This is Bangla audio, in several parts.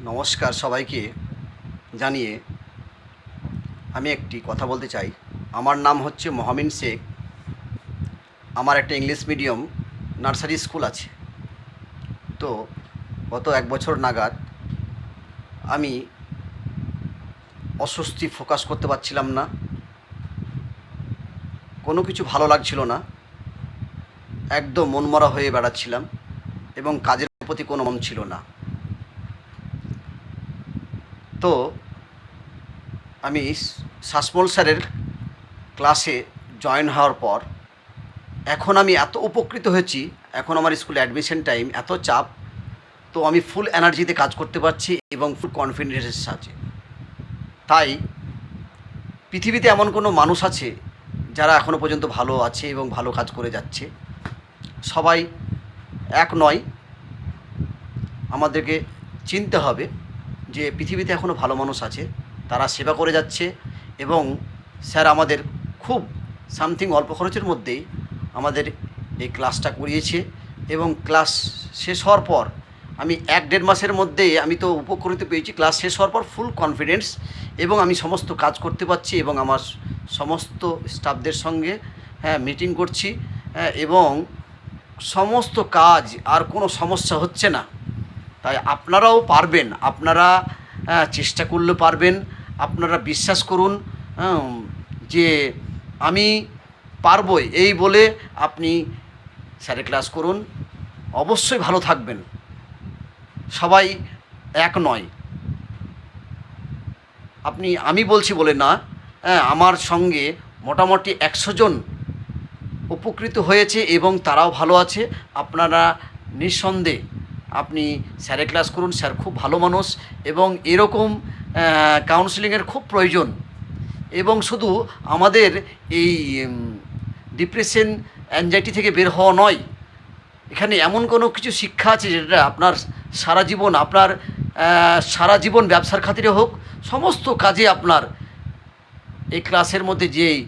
নমস্কার সবাইকে জানিয়ে আমি একটি কথা বলতে চাই। আমার নাম হচ্ছে মহামিন শেখ। আমার একটা ইংলিশ মিডিয়াম নার্সারি স্কুল আছে। তো গত 1 বছর নাগাদ আমি অস্বস্তি ফোকাস করতে পারছিলাম না, কোনো কিছু ভালো লাগছিল না, একদম মনমরা হয়ে বেড়াচ্ছিলাম এবং কাজের প্রতি কোনো মন ছিল না। তো আমি শাসমল স্যারের ক্লাসে জয়েন হওয়ার পর এখন আমি এত উপকৃত হয়েছি। এখন আমার স্কুলে অ্যাডমিশন টাইম, এত চাপ, তো আমি ফুল এনার্জিতে কাজ করতে পারছি এবং ফুল কনফিডেন্সের সাথে। তাই পৃথিবীতে এমন কোনো মানুষ আছে যারা এখনও পর্যন্ত ভালো আছে এবং ভালো কাজ করে যাচ্ছে। সবাই এক নয়, আমাদেরকে চিনতে হবে যে পৃথিবীতে এখনও ভালো মানুষ আছে, তারা সেবা করে যাচ্ছে। এবং স্যার আমাদের খুব সামথিং অল্প খরচের মধ্যেই আমাদের এই ক্লাসটা করিয়েছে এবং ক্লাস শেষ হওয়ার পর আমি 1-1.5 মাসের মধ্যেই আমি তো উপকৃত পেয়েছি। ক্লাস শেষ হওয়ার পর ফুল কনফিডেন্স এবং আমি সমস্ত কাজ করতে পারছি এবং আমার সমস্ত স্টাফদের সঙ্গে মিটিং করছি এবং সমস্ত কাজ আর কোনো সমস্যা হচ্ছে না। তাই আপনারাও পারবেন, আপনারা চেষ্টা করলে পারবেন। আপনারা বিশ্বাস করুন যে আমি পারবই, এই বলে আপনি স্যারের ক্লাস করুন, অবশ্যই ভালো থাকবেন। সবাই এক নয়, আমি বলছি বলে না, আমার সঙ্গে মোটামুটি 100 জন উপকৃত হয়েছে এবং তারাও ভালো আছে। আপনারা নিঃসন্দেহে আপনি স্যারের ক্লাস করুন, স্যার খুব ভালো মানুষ এবং এরকম কাউন্সেলিংয়ের খুব প্রয়োজন। এবং শুধু আমাদের এই ডিপ্রেশন অ্যাংজাইটি থেকে বের হওয়া নয়, এখানে এমন কোনো কিছু শিক্ষা আছে যেটা আপনার সারা জীবন ব্যবসার খাতিরে হোক, সমস্ত কাজে আপনার এই ক্লাসের মধ্যে যেই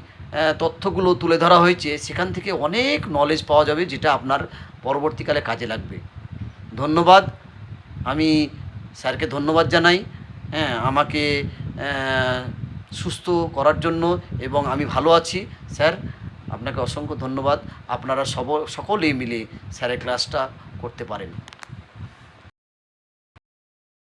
তথ্যগুলো তুলে ধরা হয়েছে সেখান থেকে অনেক নলেজ পাওয়া যাবে, যেটা আপনার পরবর্তীকালে কাজে লাগবে। ধন্যবাদ। আমি স্যারকে ধন্যবাদ জানাই আমাকে সুস্থ করার জন্য এবং আমি ভালো আছি। স্যার আপনাকে অসংখ্য ধন্যবাদ। আপনারা সকলেই মিলে স্যারের ক্লাসটা করতে পারেন।